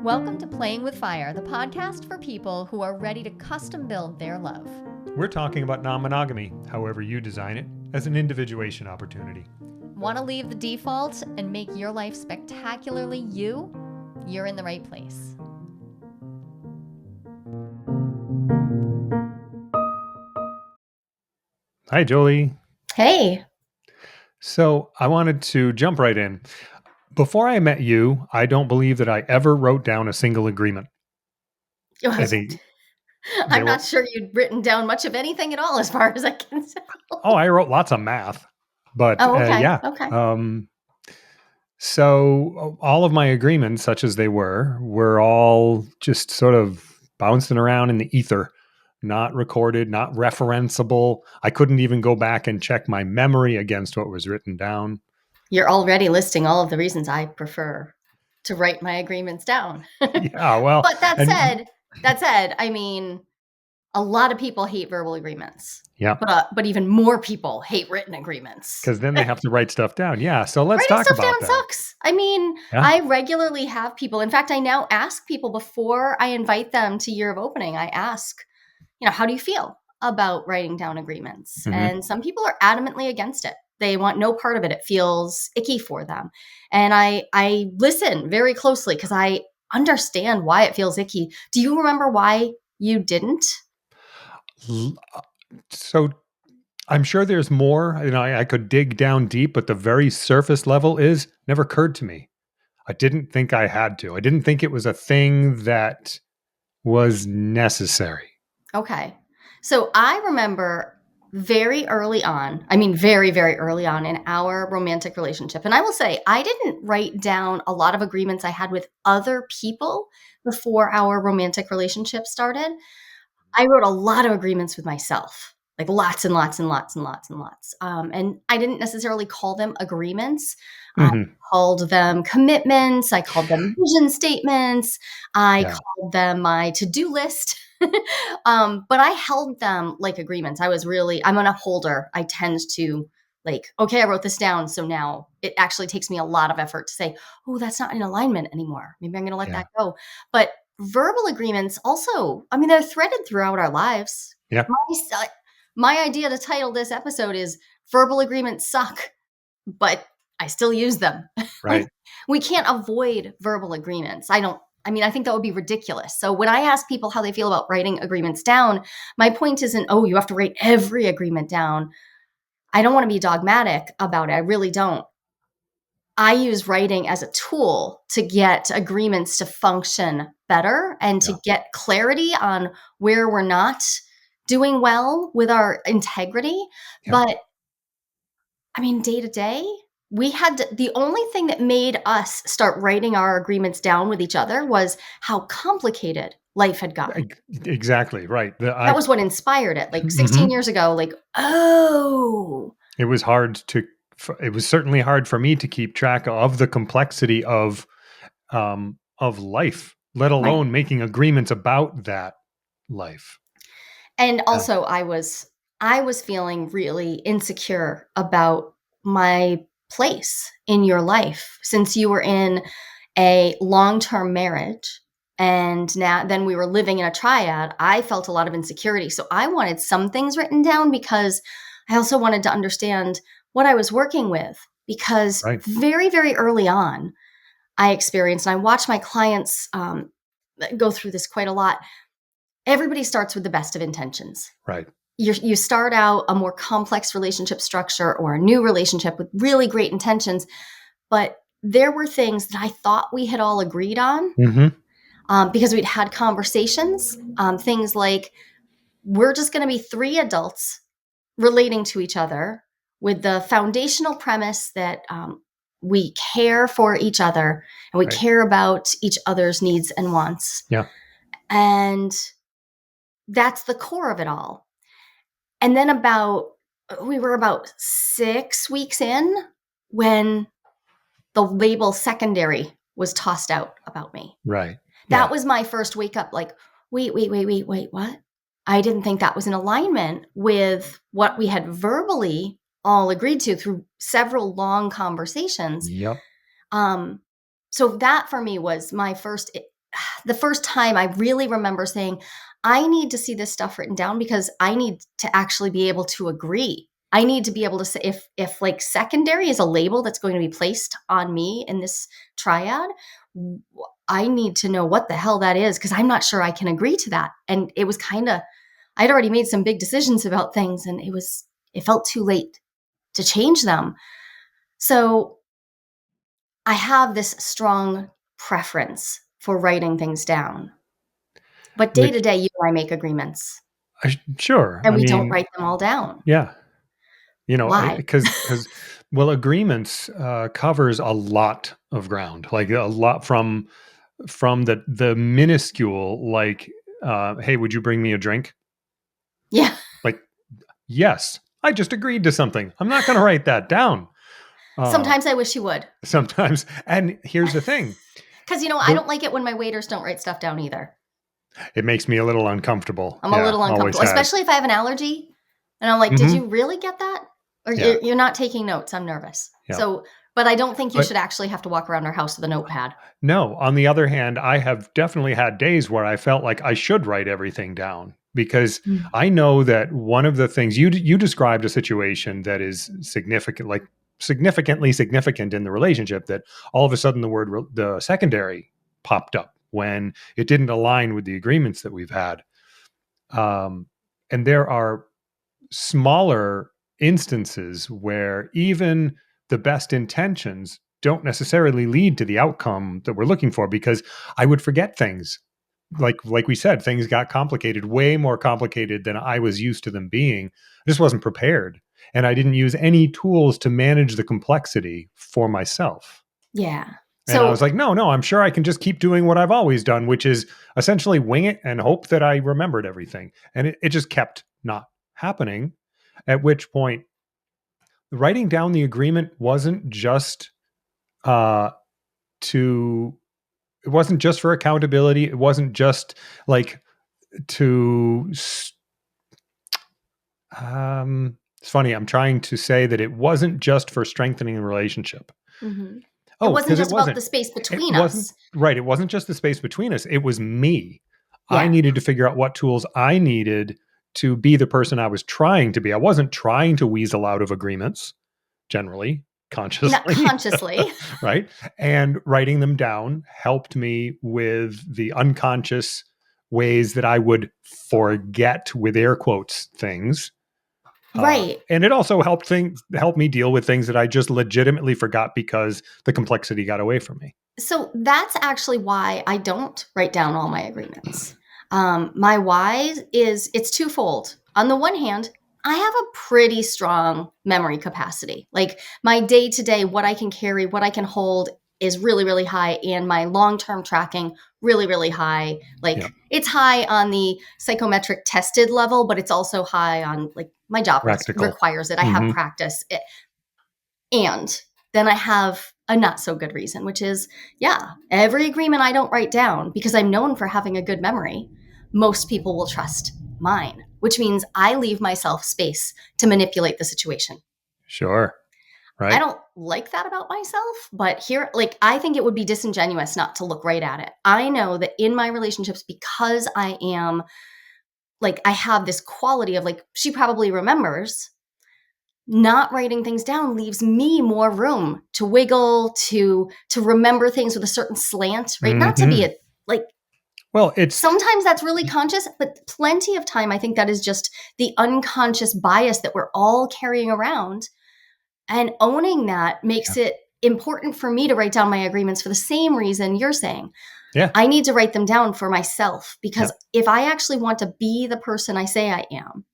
Welcome to Playing with Fire, the podcast for people who are ready to custom build their love. We're talking about non-monogamy, however you design it, as an individuation opportunity. Want to leave the default and make your life spectacularly you? You're in the right place. Hi, Jolie. Hey. So I wanted to jump right in. Before I met you, I don't believe that I ever wrote down a single agreement. I'm not sure you'd written down much of anything at all as far as I can tell. Oh, I wrote lots of math, but Okay. yeah. Okay. So all of my agreements, such as they were all just sort of bouncing around in the ether, not recorded, not referenceable. I couldn't even go back and check my memory against what was written down. You're already listing all of the reasons I prefer to write my agreements down. Yeah, well, but that said, I mean, a lot of people hate verbal agreements. Yeah. But even more people hate written agreements. Because then they have to write stuff down. Yeah. So let's Writing talk stuff about down that. sucks. I mean, Yeah. I regularly have people. In fact, I now ask people before I invite them to Year of Opening. I ask, how do you feel about writing down agreements? Mhm. And some people are adamantly against it. They want no part of it. It feels icky for them. And I listen very closely because I understand why it feels icky. Do you remember why you didn't? So I'm sure there's more. I could dig down deep, but the very surface level never occurred to me. I didn't think I had to. I didn't think it was a thing that was necessary. Okay. So I remember very early on, very, very early on in our romantic relationship. And I will say, I didn't write down a lot of agreements I had with other people before our romantic relationship started. I wrote a lot of agreements with myself, like lots and lots and lots and lots and lots. And I didn't necessarily call them agreements. I called them commitments. I called them vision statements. I called them my to-do list. But I held them like agreements. I'm an upholder. I tend to okay, I wrote this down. So now it actually takes me a lot of effort to say, oh, that's not in alignment anymore. Maybe I'm going to let that go. But verbal agreements also, they're threaded throughout our lives. Yeah. My idea to title this episode is Verbal Agreements Suck, but I still use them. Right. We can't avoid verbal agreements. I think that would be ridiculous. So when I ask people how they feel about writing agreements down, my point isn't, oh, you have to write every agreement down. I don't want to be dogmatic about it. I really don't. I use writing as a tool to get agreements to function better and to get clarity on where we're not doing well with our integrity. Yeah. But day to day, the only thing that made us start writing our agreements down with each other was how complicated life had gotten. Exactly. Right. That was what inspired it. 16 years ago, it was it was certainly hard for me to keep track of the complexity of life, let alone making agreements about that life. And also I was feeling really insecure about my place in your life since you were in a long-term marriage and then we were living in a triad. I felt a lot of insecurity. So I wanted some things written down because I also wanted to understand what I was working with because very, very early on I experienced, and I watched my clients go through this quite a lot. Everybody starts with the best of intentions. Right. You start out a more complex relationship structure or a new relationship with really great intentions, but there were things that I thought we had all agreed on because we'd had conversations, things like we're just going to be three adults relating to each other with the foundational premise that we care for each other and we care about each other's needs and wants. Yeah. And that's the core of it all. And then we were about 6 weeks in when the label secondary was tossed out about me. Right. That was my first wake up, wait, what? I didn't think that was in alignment with what we had verbally all agreed to through several long conversations. Yep. So that for me was my first the first time I really remember saying, I need to see this stuff written down because I need to actually be able to agree. I need to be able to say if like secondary is a label that's going to be placed on me in this triad, I need to know what the hell that is because I'm not sure I can agree to that. And it was kind of I'd already made some big decisions about things and it felt too late to change them. So I have this strong preference for writing things down. But day to Which, day, you and I make agreements sure. and I we don't mean, write them all down. yeah. Why? Because well, agreements covers a lot of ground, like a lot from the minuscule, like, hey, would you bring me a drink? Yeah. Like, yes, I just agreed to something. I'm not going to write that down. Uh, Sometimes I wish you would. sometimes, and here's the thing: Because, I the don't like it when my waiters don't write stuff down either. it makes me a little uncomfortable. I'm a Yeah, little always uncomfortable, has. especially if I have an allergy. And I'm like, did Hmm. you really get that? Or Yeah, you're not taking notes. I'm nervous. yeah. So, but I don't think you But should actually have to walk around our house with a notepad. no, on the other hand, I have definitely had days where I felt like I should write everything down because Mm. I know that one of the things you described a situation that is significant, like significantly significant in the relationship, that all of a sudden the secondary popped up when it didn't align with the agreements that we've had. Um, and there are smaller instances where even the best intentions don't necessarily lead to the outcome that we're looking for, because I would forget things. Like we said, things got complicated, way more complicated than I was used to them being. I just wasn't prepared, and I didn't use any tools to manage the complexity for myself. Yeah. And I was So, like, no, no, I'm sure I can just keep doing what I've always done, which is essentially wing it and hope that I remembered everything. And it just kept not happening. At which point, writing down the agreement wasn't just uh, to, it wasn't just for accountability. It wasn't just like to, it's funny. I'm trying to say that it wasn't just for strengthening the relationship. mhm. It Oh, wasn't because it just about the wasn't. space It between wasn't us. right. It wasn't just the space between us. It was me. I Yeah. needed to figure out what tools I needed to be the person I was trying to be. I wasn't trying to weasel out of agreements, generally, Not consciously, consciously. right? And writing them down helped me with the unconscious ways that I would forget, with air quotes, things. Right. And it also helped me deal with things that I just legitimately forgot because the complexity got away from me. So that's actually why I don't write down all my agreements. My why is it's twofold. On the one hand, I have a pretty strong memory capacity. Like my day to day, what I can carry, what I can hold is really, really high. And my long term tracking, really, really high. Yeah, Like it's high on the psychometric tested level, but it's also high on like my job practical. requires it. I have Hmm. practice. And then I have a not so good reason, which is, yeah, every agreement I don't write down because I'm known for having a good memory, most people will trust mine, which means I leave myself space to manipulate the situation. Sure. I Right. don't like that about myself, but here, like, I think it would be disingenuous not to look right at it. I know that in my relationships, because I am like, I have this quality of like, she probably remembers not writing things down leaves me more room to wiggle to remember things with a certain slant, right? Not to be Hmm. a like Well, it's sometimes that's really conscious, but plenty of time I think that is just the unconscious bias that we're all carrying around, and owning that yeah, makes it important for me to write down my agreements for the same reason you're saying. yeah, I need to write them down for myself yeah, because if I actually want to be the person I say I am,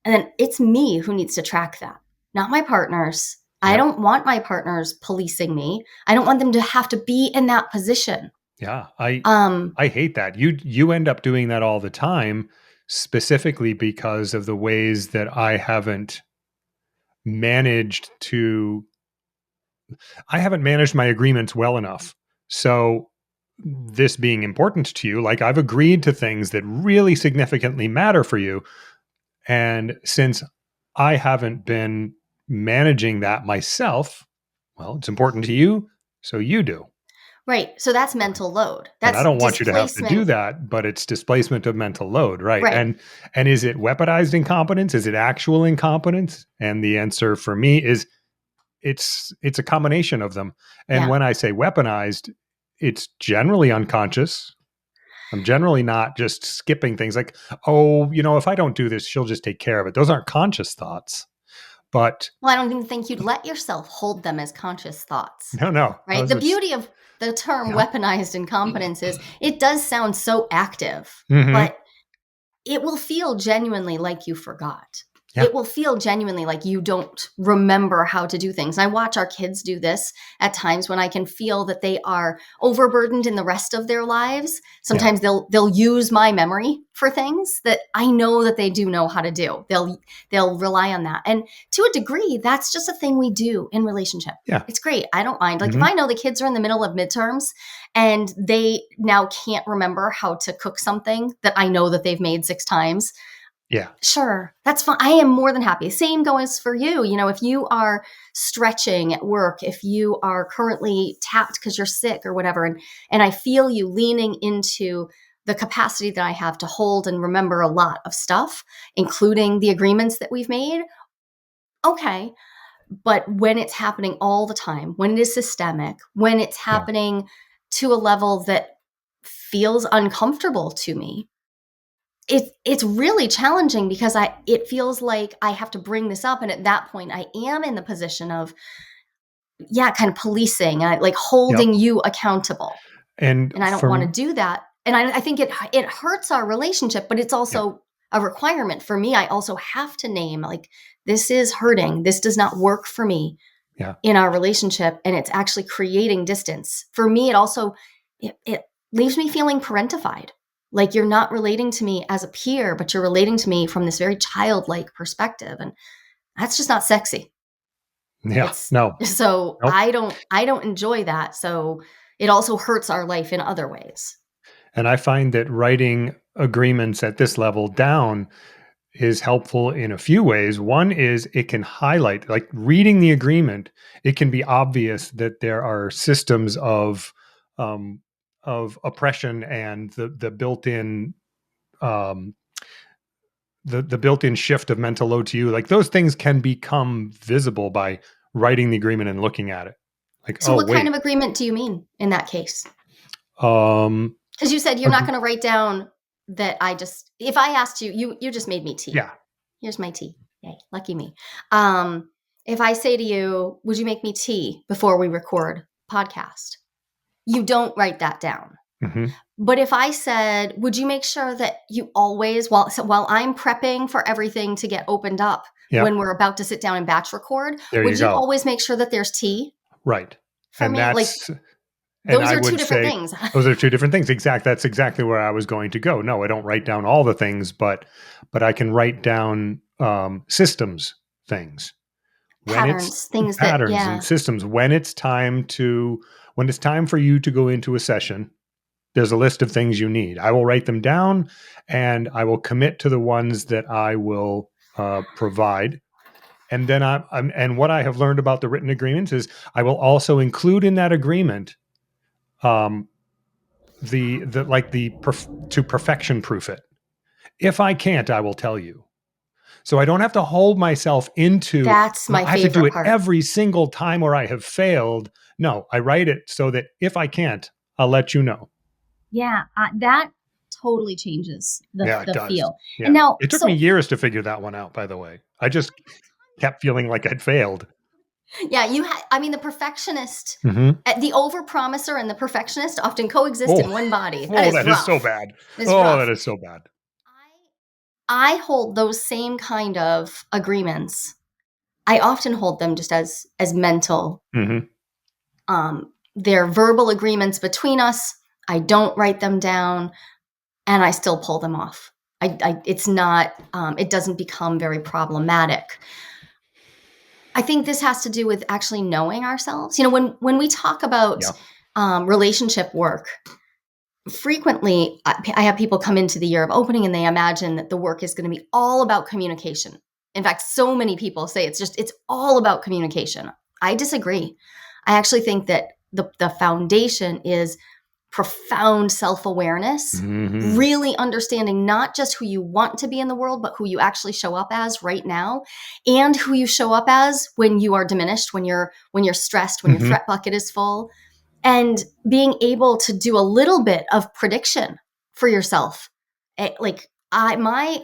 and then it's me who needs to track that, not my partners. I yeah, don't want my partners policing me. I don't want them to have to be in that position. yeah. Um, I hate that. You end up doing that all the time, specifically because of the ways that managed to I haven't managed my agreements well enough. So this being important to you, like I've agreed to things that really significantly matter for you. And since I haven't been managing that myself, well, it's important to you, so you do. Right. So that's mental load. And I That's don't want you to have to do displacement. that, but it's displacement of mental load, right? Right. And is it weaponized incompetence? Is it actual incompetence? And the answer for me is it's a combination of them. And Yeah. when I say weaponized, it's generally unconscious. I'm generally not just skipping things like, oh, if I don't do this, she'll just take care of it. Those aren't conscious thoughts. But Well, I don't even think you'd let yourself hold them as conscious thoughts, no. right? The beauty of the term Yeah. weaponized incompetence is it does sound so active, Hmm. but it will feel genuinely like you forgot. Yeah. It will feel genuinely like you don't remember how to do things. And I watch our kids do this at times when I can feel that they are overburdened in the rest of their lives. Yeah. Sometimes they'll use my memory for things that I know that they do know how to do. They'll rely on that. And to a degree, that's just a thing we do in relationship. Yeah. It's great. I don't mind. Like if Hmm. I know the kids are in the middle of midterms and they now can't remember how to cook something that I know that they've made 6 times, Yeah. sure, that's fine. I am more than happy. Same goes for you. If you are stretching at work, if you are currently tapped because you're sick or whatever, and I feel you leaning into the capacity that I have to hold and remember a lot of stuff, including the agreements that we've made, okay. But when it's happening all the time, when it is systemic, when it's Yeah. happening to a level that feels uncomfortable to me, it's really challenging because it feels like I have to bring this up, and at that point I am in the position of, yeah, kind of policing, like Yep. holding you accountable, And and I don't want to from do that. And I think it hurts our relationship, but it's yeah. also a requirement for me. I also have to name, like, this is hurting. This does not work for me Yeah. in our relationship, and it's actually creating distance for me. It also it leaves me feeling parentified, like you're not relating to me as a peer, but you're relating to me from this very childlike perspective, and that's just not sexy. Yeah. It's No. so Nope. I don't enjoy that. So it also hurts our life in other ways. And I find that writing agreements at this level down is helpful in a few ways. One is it can highlight, like reading the agreement, it can be obvious that there are systems um, of oppression and the built-in um, the built-in shift of mental load to you. Like those things can become visible by writing the agreement and looking at it. Like, So oh what kind wait, of agreement do you mean in that case? um, Because you said you're not ag- going to write down that I just, if I asked you, you just made me tea. yeah, Here's my tea. Yay, lucky me. Um, if I say to you, would you make me tea before we record podcast? You don't write that down. hmm, But if I said, would you make sure that you always, while I'm prepping for everything to get opened up yeah, when we're about to sit down and batch record, there you would you go, always make sure that there's tea right, for and me? Like that's and those I are two would different say things. those are two different things. That's exactly where I was going to go. No, I don't write down all the things, but I can write down systems things when it's Patterns, things that, patterns and yeah. systems when it's time for you to go into a session. There's a list of things you need. I will write them down, and I will commit to the ones that I will provide. And then and what I have learned about the written agreements is I will also include in that agreement um, the like to perfection proof it. If I can't, I will tell you. So I don't have to hold myself into, That's well, my I have to do favorite it part. every single time where I have failed. No, I write it so that if I can't, I'll let you know. Yeah, that totally changes the Yeah, it the does. feel. And Yeah. now, It took me so years to figure that one out, by the way. I just kept feeling like I'd failed. yeah, I mean, the perfectionist, Hmm. the overpromiser and the perfectionist often coexist Oh, in one body. That oh, is that is so rough. bad. It is Oh, that rough. is so bad. I hold those same kind of agreements. I often hold them just as mental. Hmm. They're verbal agreements between us. I don't write them down, and I still pull them off. It's not. It doesn't become very problematic. I think this has to do with actually knowing ourselves. When we talk about Yeah. relationship work, frequently I have people come into the year of opening and they imagine that the work is going to be all about communication. In fact, so many people say it's all about communication. I disagree. I actually think that the foundation is profound self-awareness, Hmm. really understanding not just who you want to be in the world, but who you actually show up as right now, and who you show up as when you are diminished, when you're stressed, when your Hmm. threat bucket is full, and being able to do a little bit of prediction for yourself. Like my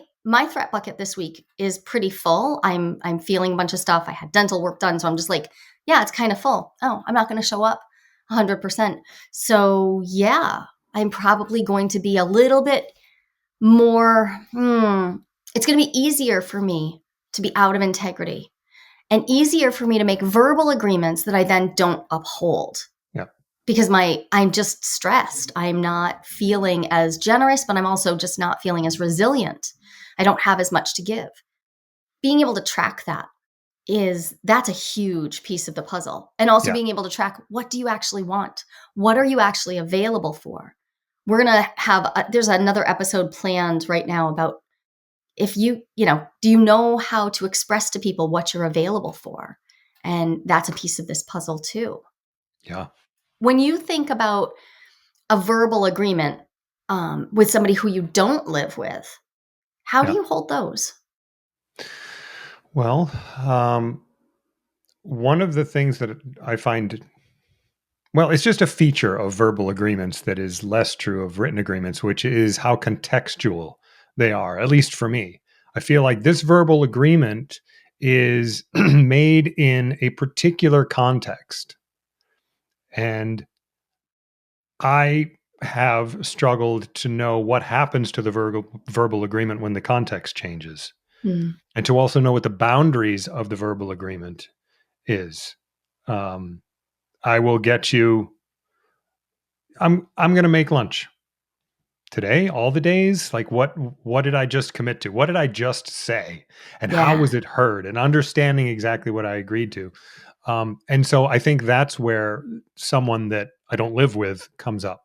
threat bucket this week is pretty full. I'm feeling a bunch of stuff. I had dental work done, so I'm just like, yeah, it's kind of full. Oh, I'm not going to show up 100%. So yeah, I'm probably going to be a little bit more. It's going to be easier for me to be out of integrity and easier for me to make verbal agreements that I then don't uphold Yeah. because I'm just stressed. I'm not feeling as generous, but I'm also just not feeling as resilient. I don't have as much to give. Being able to track that's a huge piece of the puzzle. And also Yeah. being able to track, what do you actually want? What are you actually available for? We're going to there's another episode planned right now about, if do you know how to express to people what you're available for? And that's a piece of this puzzle too. Yeah. When you think about a verbal agreement with somebody who you don't live with, how do Yeah. you hold those? Well, one of the things that I find, well, it's just a feature of verbal agreements that is less true of written agreements, which is how contextual they are, at least for me. I feel like this verbal agreement is made in a particular context. And I have struggled to know what happens to the verbal agreement when the context changes, Hmm. and to also know what the boundaries of the verbal agreement is. Um, I will get you. I'm going to make lunch today, all the days. Like, what did I just commit to? What did I just say, and how Yeah, was it heard? And understanding exactly what I agreed to. And so I think that's where someone that I don't live with comes up.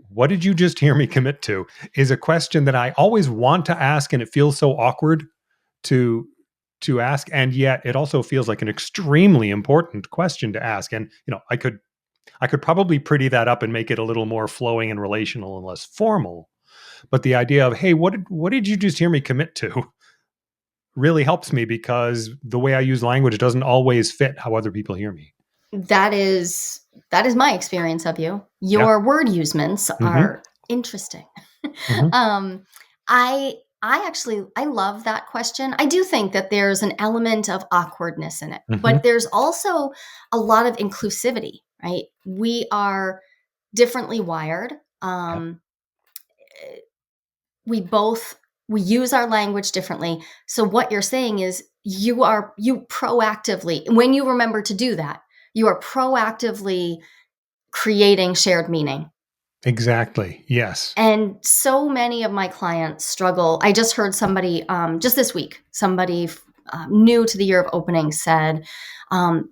What did you just hear me commit to? Is a question that I always want to ask, and it feels so awkward to ask, and yet it also feels like an extremely important question to ask. And I could probably pretty that up and make it a little more flowing and relational and less formal. But the idea of, hey, what did you just hear me commit to, really helps me, because the way I use language doesn't always fit how other people hear me. that is that is my experience of you. Yeah. Your word usements Hmm. are interesting. Hmm. um, I I love that question. I do think that there's an element of awkwardness in it, but Hmm. there's also a lot of inclusivity, right? We are differently wired. Yeah. We both we use our language differently. So what you're saying is, you proactively, when you remember to do that, you are proactively creating shared meaning. Exactly. Yes. And so many of my clients struggle. I just heard somebody, just this week, somebody new to the year of opening said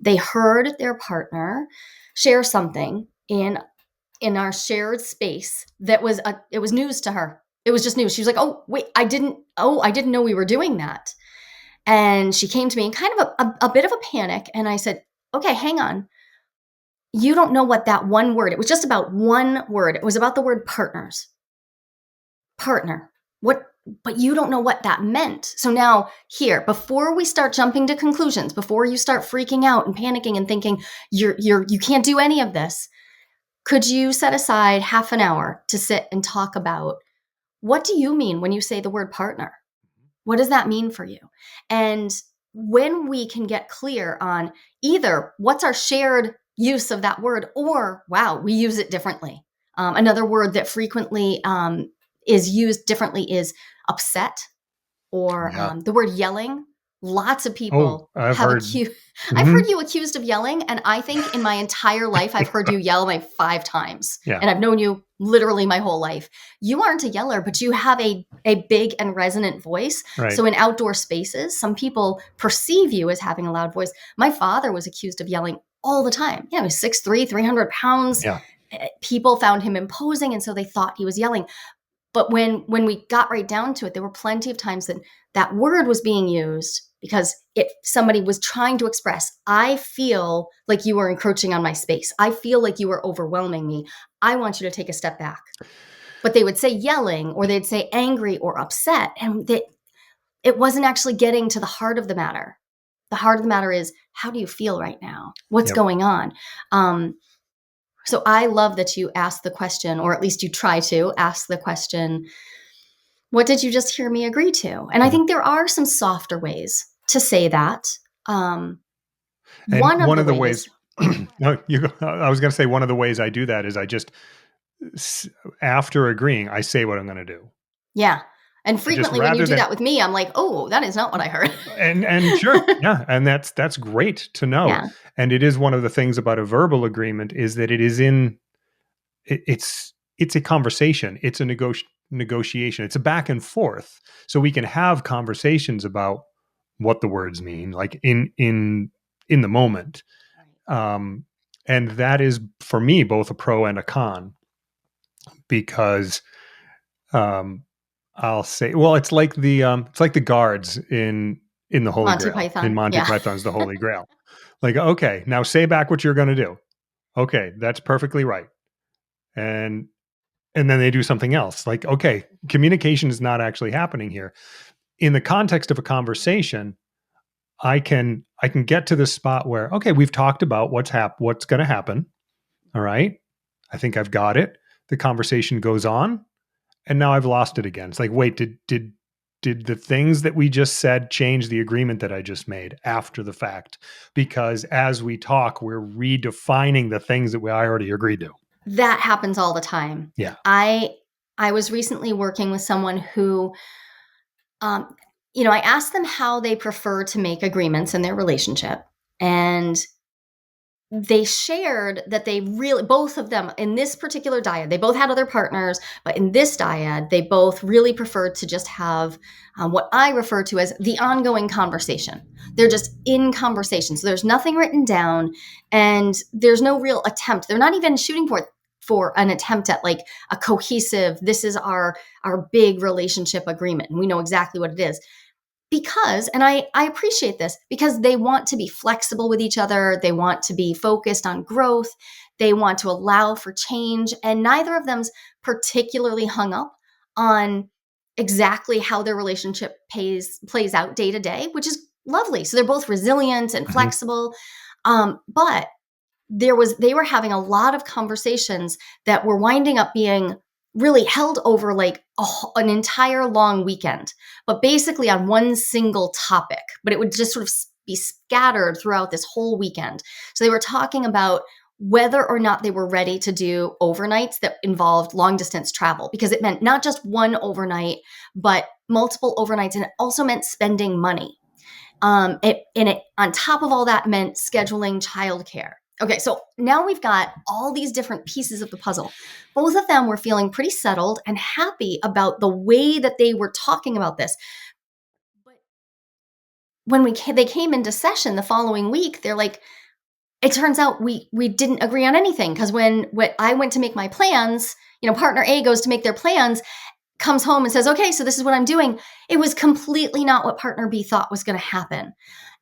they heard their partner share something in our shared space that it was news to her. It was just news. She was like, "Oh, wait, I didn't know we were doing that." And she came to me in kind of a bit of a panic, and I said, "Okay, hang on. You don't know what that one word. It was just about one word. It was about the word partners. Partner. What but you don't know what that meant. So now, here, before we start jumping to conclusions, before you start freaking out and panicking and thinking you can't do any of this, could you set aside half an hour to sit and talk about, what do you mean when you say the word partner? What does that mean for you?" And when we can get clear on either what's our shared use of that word, or wow, we use it differently. Another word that frequently is used differently is upset, or Yeah. the word yelling. Lots of Oh, people I've have heard. accused. I've Hmm. heard you accused of yelling, and I think in my entire life I've heard you yell like 5 times, Yeah. and I've known you literally my whole life. You aren't a yeller, but you have a big and resonant voice. Right. So in outdoor spaces, some people perceive you as having a loud voice. My father was accused of yelling all the time. Yeah, he was 6'3", 300 pounds. Yeah. People found him imposing, and so they thought he was yelling. But when we got right down to it, there were plenty of times that that word was being used because somebody was trying to express, I feel like you are encroaching on my space. I feel like you are overwhelming me. I want you to take a step back. But they would say yelling, or they'd say angry or upset, and it wasn't actually getting to the heart of the matter. The heart of the matter is, how do you feel right now? What's Yep. going on? So I love that you asked the question, or at least you try to ask the question, what did you just hear me agree to? And I Yeah. think there are some softer ways to say that. Um, And one of one the of the ways, ways, no, you go, I was going to say one of the ways I do that is I just, after agreeing, I say what I'm going to do. yeah. And I just frequently when you rather do than, that with me, I'm like, oh, that is not what I heard. and sure, yeah, and that's great to know. Yeah, And it is one of the things about a verbal agreement is that it is in it's a conversation. It's a negotiation. It's a back and forth. So we can have conversations about what the words mean, like in the moment. Um, and that is for me both a pro and a con because um, I'll say, well, it's like the guards in the Holy Monty Grail in Python. Monty Yeah. Python's The Holy Grail. Like, okay, now say back what you're going to do. Okay, that's perfectly right. And and then they do something else. Like, okay, communication is not actually happening here. In the context of a conversation, I can get to this spot where, okay, we've talked about what's going to happen. All right. I think I've got it. The conversation goes on and now I've lost it again. It's like, wait, did the things that we just said change the agreement that I just made after the fact? Because as we talk, we're redefining the things that I already agreed to. That happens all the time. Yeah. I was recently working with someone who, um, I asked them how they prefer to make agreements in their relationship, and they shared that they really, both of them in this particular dyad, they both had other partners, but in this dyad, they both really preferred to just have what I refer to as the ongoing conversation. They're just in conversation. So there's nothing written down, and there's no real attempt. They're not even shooting for an attempt at like a cohesive, this is our big relationship agreement, and we know exactly what it is, because, and I appreciate this, because they want to be flexible with each other. They want to be focused on growth. They want to allow for change. And neither of them's particularly hung up on exactly how their relationship plays out day to day, which is lovely. So they're both resilient and Mhm. flexible. But they were having a lot of conversations that were winding up being really held over like an entire long weekend, but basically on one single topic. But it would just sort of be scattered throughout this whole weekend. So they were talking about whether or not they were ready to do overnights that involved long distance travel, because it meant not just one overnight, but multiple overnights. And it also meant spending money. It on top of all that meant scheduling childcare. Okay, so now we've got all these different pieces of the puzzle. Both of them were feeling pretty settled and happy about the way that they were talking about this. But when they came into session the following week, they're like, it turns out we didn't agree on anything, because when I went to make my plans, partner A goes to make their plans, comes home and says, okay, so this is what I'm doing. It was completely not what partner B thought was going to happen.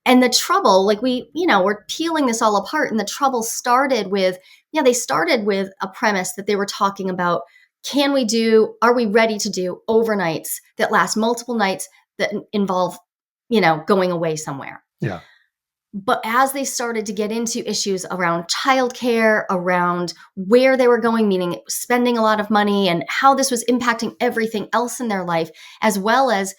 And the trouble, like we're peeling this all apart. And the trouble started with, they started with a premise that they were talking about, are we ready to do overnights that last multiple nights that involve, going away somewhere? Yeah. But as they started to get into issues around childcare, around where they were going, meaning spending a lot of money and how this was impacting everything else in their life, as well as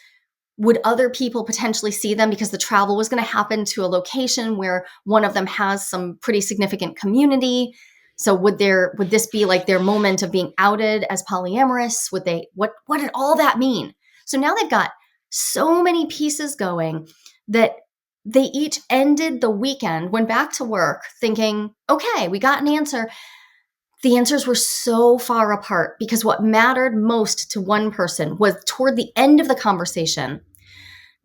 would other people potentially see them, because the travel was going to happen to a location where one of them has some pretty significant community. So would this be like their moment of being outed as polyamorous? What did all that mean? So now they've got so many pieces going that they each ended the weekend, went back to work thinking, okay, we got an answer. The answers were so far apart, because what mattered most to one person was toward the end of the conversation,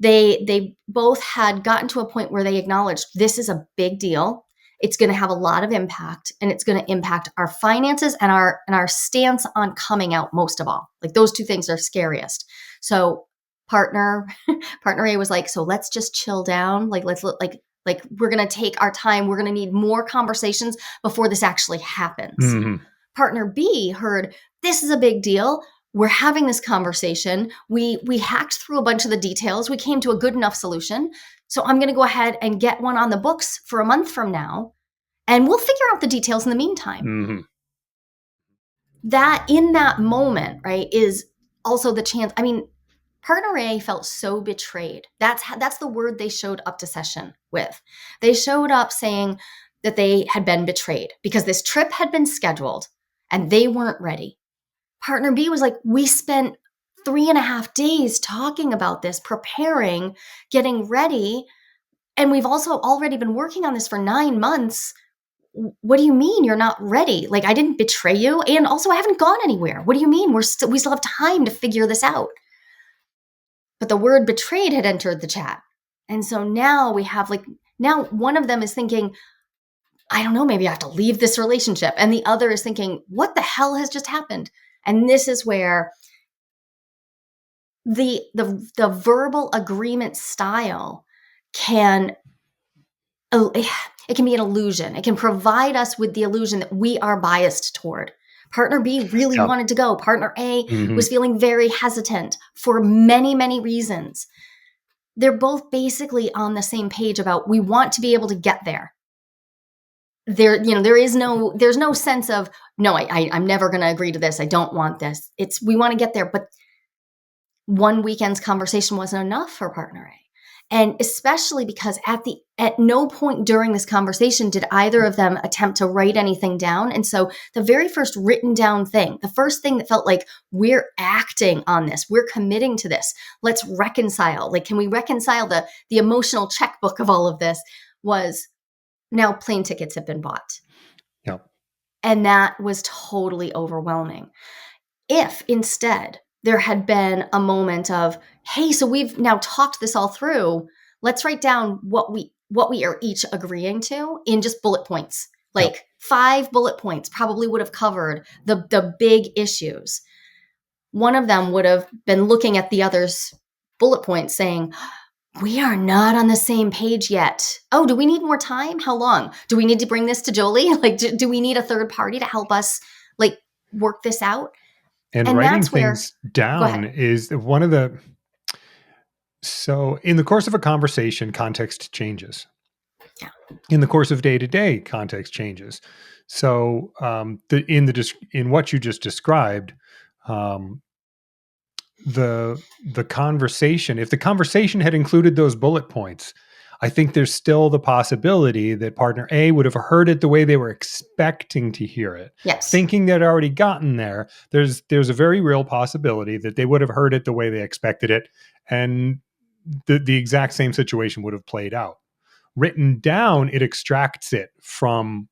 they both had gotten to a point where they acknowledged, this is a big deal. It's going to have a lot of impact, and it's going to impact our finances and our stance on coming out most of all. Like, those two things are scariest. So Partner partner A was like, so let's just chill down. Like, let's look like we're going to take our time. We're going to need more conversations before this actually happens. Mhm. Partner B heard, this is a big deal. We're having this conversation. We hacked through a bunch of the details. We came to a good enough solution. So I'm going to go ahead and get one on the books for a month from now, and we'll figure out the details in the meantime. Mhm. That in that moment, right, is also the chance. I mean, partner A felt so betrayed. That's the word they showed up to session with. They showed up saying that they had been betrayed because this trip had been scheduled and they weren't ready. Partner B was like, we spent 3.5 days talking about this, preparing, getting ready, and we've also already been working on this for 9 months. What do you mean you're not ready? Like, I didn't betray you, and also I haven't gone anywhere. What do you mean we still have time to figure this out? But the word betrayed had entered the chat. And so now we have now one of them is thinking, I don't know, maybe I have to leave this relationship. And the other is thinking, what the hell has just happened? And this is where the verbal agreement style can it can be an illusion. It can provide us with the illusion that we are biased toward. Partner B really Yep. wanted to go. Partner A Mhm. was feeling very hesitant for many, many reasons. They're both basically on the same page about we want to be able to get there. There's no sense of no, I'm never going to agree to this. I don't want this. It's we want to get there, but one weekend's conversation wasn't enough for partner A. And especially because at no point during this conversation did either of them attempt to write anything down. And so the very first written down thing, the first thing that felt like we're acting on this, we're committing to this, let's reconcile. Like, can we reconcile the emotional checkbook of all of this was now plane tickets have been bought. Yep. And that was totally overwhelming. If instead there had been a moment of, hey, so we've now talked this all through, let's write down what we are each agreeing to in just bullet points. Yep. Like 5 bullet points probably would have covered the big issues. One of them would have been looking at the other's bullet points saying, we are not on the same page yet. Oh, do we need more time? How long? Do we need to bring this to Jolie? Like, do we need a third party to help us like work this out? And And writing that's where, things go ahead. down is one of the so in the course of a conversation, context changes. Yeah. In the course of day to day, context changes. So in what you just described, um, the conversation, if the conversation had included those bullet points, I think there's still the possibility that partner A would have heard it the way they were expecting to hear it, Yes. thinking they'd already gotten there. There's a very real possibility that they would have heard it the way they expected it, and the exact same situation would have played out. Written down, it extracts it from,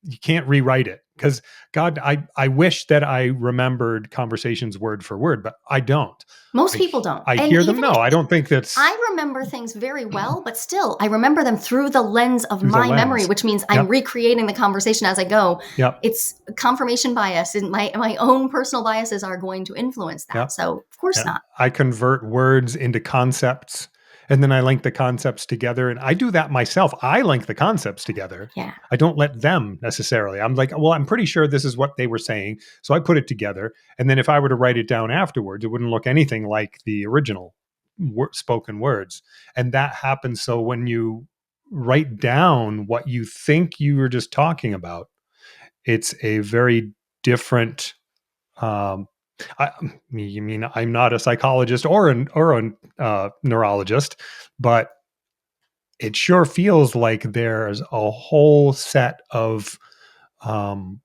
you can't rewrite it, because God, I wish that I remembered conversations word for word, but I don't. Most I people don't. I And hear them. even No, I don't think that's I remember things very well, but still, I remember them through the lens of through the my memory, lens. which means I'm Yep. recreating the conversation as I go. Yep. It's confirmation bias, and my own personal biases are going to influence that. Yep. So, of course Yeah. not. I convert words into concepts, and then I link the concepts together. And I do that myself. I link the concepts together. Yeah. I don't let them necessarily. I'm like, well, I'm pretty sure this is what they were saying. So I put it together. And then if I were to write it down afterwards, it wouldn't look anything like the original spoken words. And that happens. So when you write down what you think you were just talking about, it's a very different um, you mean I'm not a psychologist or a neurologist, but it sure feels like there's a whole set um,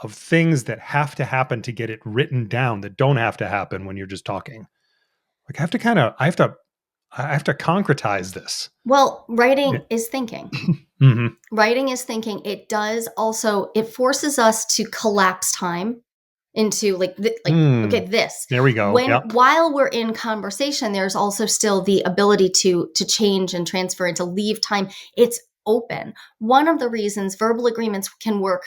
of things that have to happen to get it written down that don't have to happen when you're just talking. Like I have to concretize this. Well, Yeah. writing is thinking. Hmm. Writing is thinking. It does also, it forces us to collapse time into okay, this There we go. when Yep. while we're in conversation, there's also still the ability to change and transfer and to leave time. It's open. One of the reasons verbal agreements can work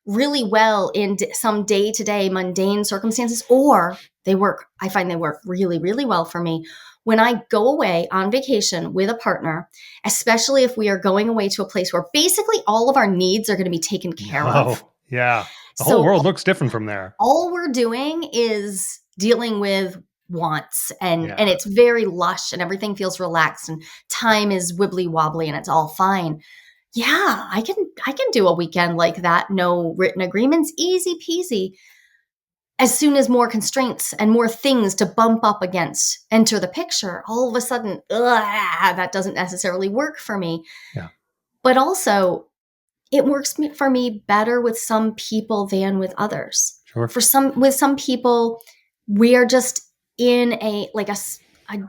really well in some day-to-day mundane circumstances, or I find they work really, really well for me. When I go away on vacation with a partner, especially if we are going away to a place where basically all of our needs are going to be taken care of. Oh, yeah. The whole So world looks different from there. all we're doing is dealing with wants, and Yeah. it's very lush and everything feels relaxed and time is wibbly wobbly and it's all fine. Yeah, I can do a weekend like that, no written agreements, easy peasy. As soon as more constraints and more things to bump up against enter the picture, all of a sudden, that doesn't necessarily work for me. Yeah. But also, it works for me better with some people than with others. Sure. With some people, we are just in a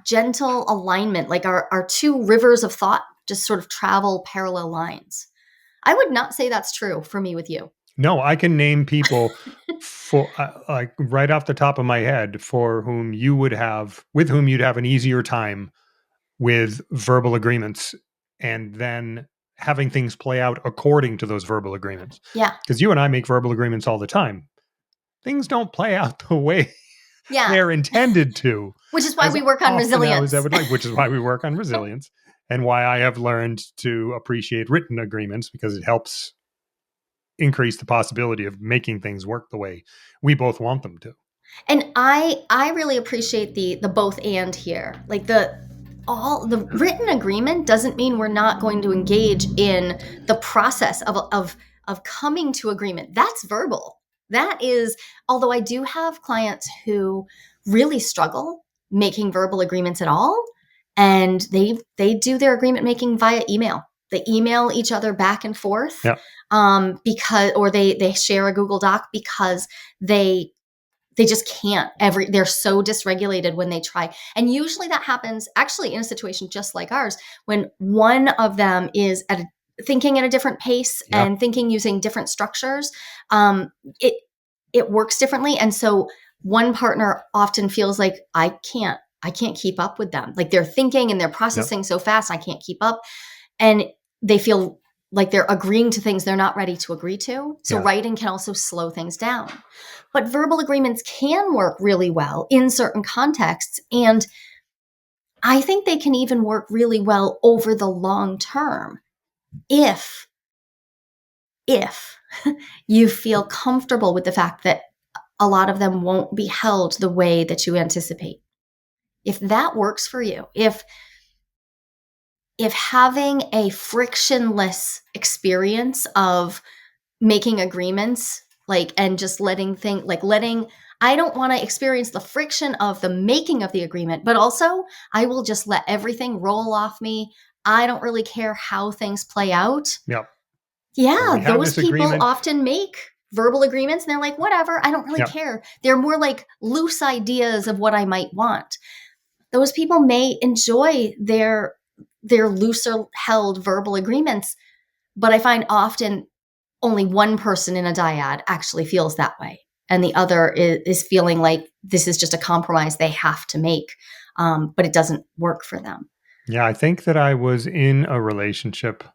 gentle alignment, like our two rivers of thought just sort of travel parallel lines. I would not say that's true for me with you. No, I can name people for like right off the top of my head for whom you would have with whom you'd have an easier time with verbal agreements and then having things play out according to those verbal agreements. Yeah. Because you and I make verbal agreements all the time. Things don't play out the way Yeah. they're intended to Which is why as we work on often as I resilience. would like, which is why we work on resilience and why I have learned to appreciate written agreements because it helps increase the possibility of making things work the way we both want them to. And I really appreciate the both and here. Like the written agreement doesn't mean we're not going to engage in the process of coming to agreement. That's verbal. That is, although I do have clients who really struggle making verbal agreements at all, and they do their agreement making via email. They email each other back and forth, Yeah. because or they share a Google Doc because they just can't they're so dysregulated when they try. And usually that happens actually in a situation just like ours when one of them is thinking at a different pace Yeah. and thinking using different structures. um, it it works differently, and so one partner often feels like I can't keep up with them, like they're thinking and they're Yep. processing so fast I can't keep up, and they feel like they're agreeing to things they're not ready to agree to. So Yeah. writing can also slow things down. But verbal agreements can work really well in certain contexts. And I think they can even work really well over the long term if, if you feel comfortable with the fact that a lot of them won't be held the way that you anticipate. If that works for you, if having a frictionless experience of making agreements, like, and just letting I don't want to experience the friction of the making of the agreement, but also I will just let everything roll off me. I don't really care how things play out. Yep. So Yeah, we have those this people agreement. often make verbal agreements and they're like, whatever, I don't really Yep. care. They're more like loose ideas of what I might want. Those people may enjoy their looser held verbal agreements, but I find often only one person in a dyad actually feels that way. And the other is feeling like this is just a compromise they have to make, but it doesn't work for them. Yeah. I think that I was in a relationship. I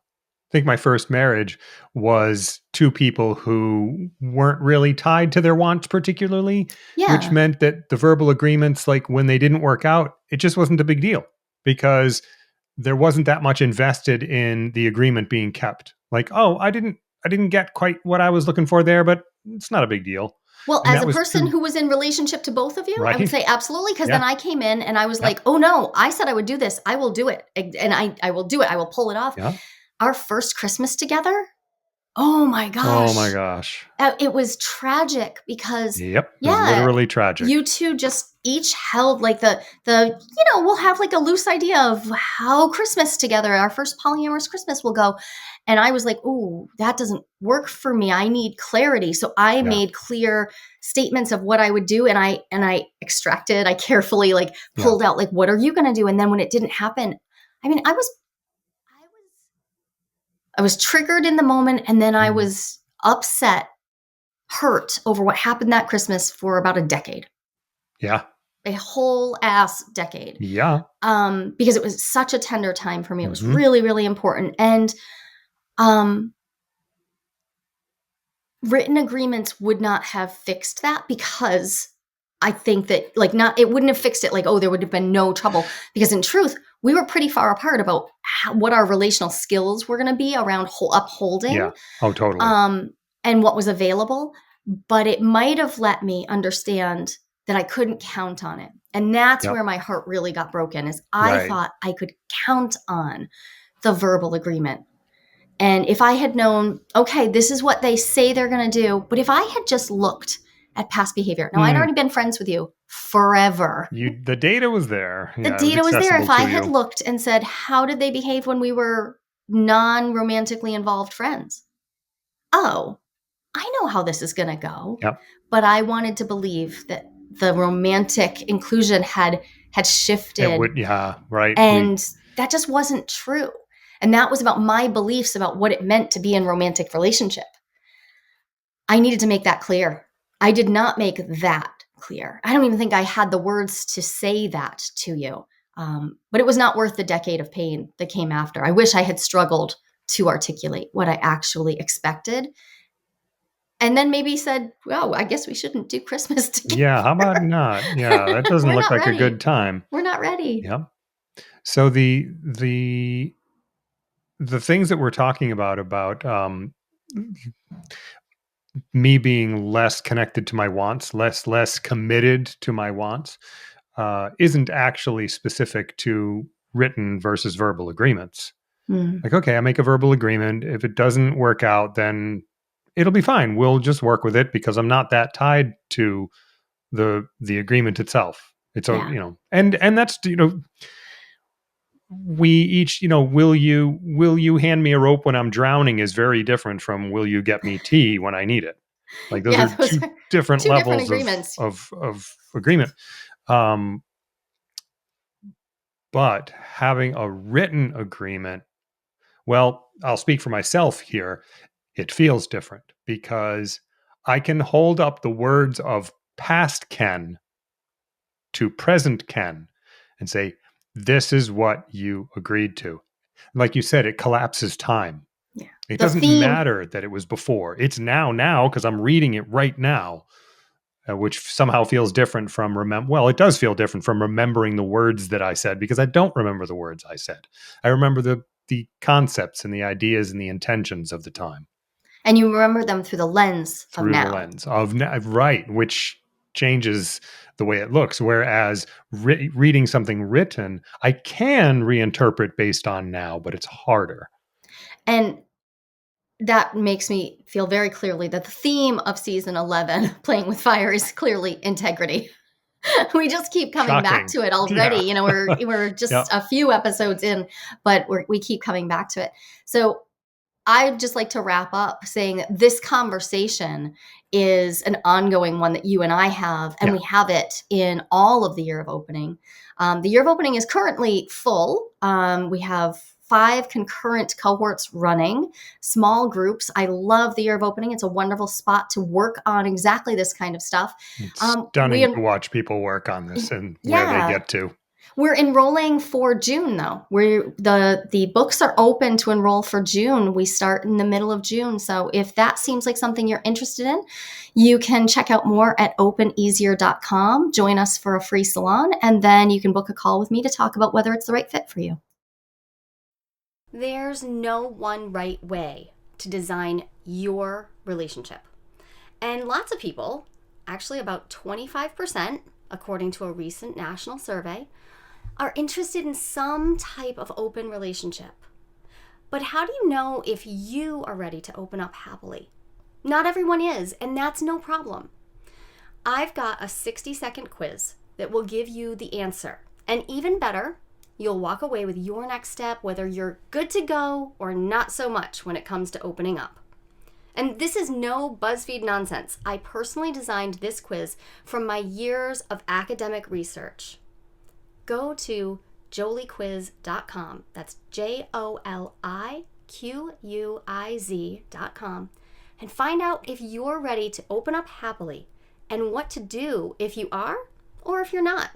think my first marriage was two people who weren't really tied to their wants particularly, which Yeah. meant that the verbal agreements, like when they didn't work out, it just wasn't a big deal because there wasn't that much invested in the agreement being kept. Like, oh, I didn't get quite what I was looking for there, but it's not a big deal. Well, And as that a was person true, who was in relationship to both of you, I would right? say absolutely. Because then Yeah. I came in and I was Yep. like, oh no, I said I would do this. I will do it. And I will do it. I will pull it off. Yeah. Our first Christmas together, oh my Oh my gosh. gosh. It was tragic because, Yep. It was yeah, literally tragic. you two just each held like we'll have like a loose idea of how Christmas together, our first polyamorous Christmas will go. And I was like, "Ooh, that doesn't work for me. I need clarity." So I Yeah. made clear statements of what I would do, and I extracted, I carefully like Yeah. pulled out like, "What are you going to do?" And then when it didn't happen, I mean, I was triggered in the moment, and then I Mhm. was upset, hurt over what happened that Christmas for about a decade, Yeah. a whole ass decade. Yeah. Because it was such a tender time for me. It was Mhm. really, really important. And um, written agreements would not have fixed that because I think that like not it wouldn't have fixed it like, oh, there would have been no trouble because in truth, we were pretty far apart about what our relational skills were going to be around upholding Yeah. Oh, totally. um, and what was available. But it might have let me understand that I couldn't count on it. And that's Yep. where my heart really got broken is I Right. thought I could count on the verbal agreement. And if I had known, okay, this is what they say they're going to do, but if I had just looked at past behavior, now I'd Mm, already been friends with you forever. the data was there. The Yeah, it was data was there. accessible If I to had you. looked and said, how did they behave when we were non romantically involved friends? Oh, I know how this is going to go. Yep. But I wanted to believe that the romantic inclusion had It shifted, would, yeah, right. and that just wasn't true. And that was about my beliefs about what it meant to be in romantic relationship. I needed to make that clear. I did not make that clear. I don't even think I had the words to say that to you. But it was not worth the decade of pain that came after. I wish I had struggled to articulate what I actually expected and then maybe said, "Oh, I guess we shouldn't do Christmas together." Yeah, how about not? Yeah, that doesn't We're look not like a good ready. time. We're not ready. Yep. So the things that we're talking about me being less connected to my wants, less committed to my wants, isn't actually specific to written versus verbal agreements. Mm, Like, okay, I make a verbal agreement. If it doesn't work out, then it'll be fine. We'll just work with it because I'm not that tied to the agreement itself. It's a, yeah. and that's, we each, will you hand me a rope when I'm drowning is very different from will you get me tea when I need it. Like those Yeah, are those two are different 2 different levels of agreements. agreement. Um, but having a written agreement, well, I'll speak for myself here. It feels different because I can hold up the words of past Ken to present Ken and say, this is what you agreed to. Like you said, it collapses time. Yeah. It The doesn't theme matter that it was before. It's now because I'm reading it right now, which somehow feels different from remember. Well, it does feel different from remembering the words that I said because I don't remember the words I said. I remember the concepts and the ideas and the intentions of the time and you remember them through the lens of through the now. lens of right, which changes the way it looks. Whereas reading something written, I can reinterpret based on now, but it's harder. And that makes me feel very clearly that the theme of season 11, Playing with Fire, is clearly integrity. We just keep coming back Shocking. to it already. Yeah. You know, we're just Yep. a few episodes in, but we keep coming back to it. So I'd just like to wrap up saying that this conversation is an ongoing one that you and I have, and Yeah. we have it in all of the year of opening. The year of opening is currently full. We have 5 concurrent cohorts running, small groups. I love the year of opening. It's a wonderful spot to work on exactly this kind of stuff. It's We, stunning to watch people work on this and where they yeah, get to. we're enrolling for June though. The books are open to enroll for June. We start in the middle of June. So if that seems like something you're interested in, you can check out more at openeasier.com. Join us for a free salon, and then you can book a call with me to talk about whether it's the right fit for you. There's no one right way to design your relationship. And lots of people, actually about 25%, according to a recent national survey, are interested in some type of open relationship. But how do you know if you are ready to open up happily? Not everyone is, and that's no problem. I've got a 60-second quiz that will give you the answer. And even better, you'll walk away with your next step, whether you're good to go or not so much when it comes to opening up. And this is no BuzzFeed nonsense. I personally designed this quiz from my years of academic research. Go to joliequiz.com. That's JOLIQUIZ.com and find out if you're ready to open up happily and what to do if you are or if you're not.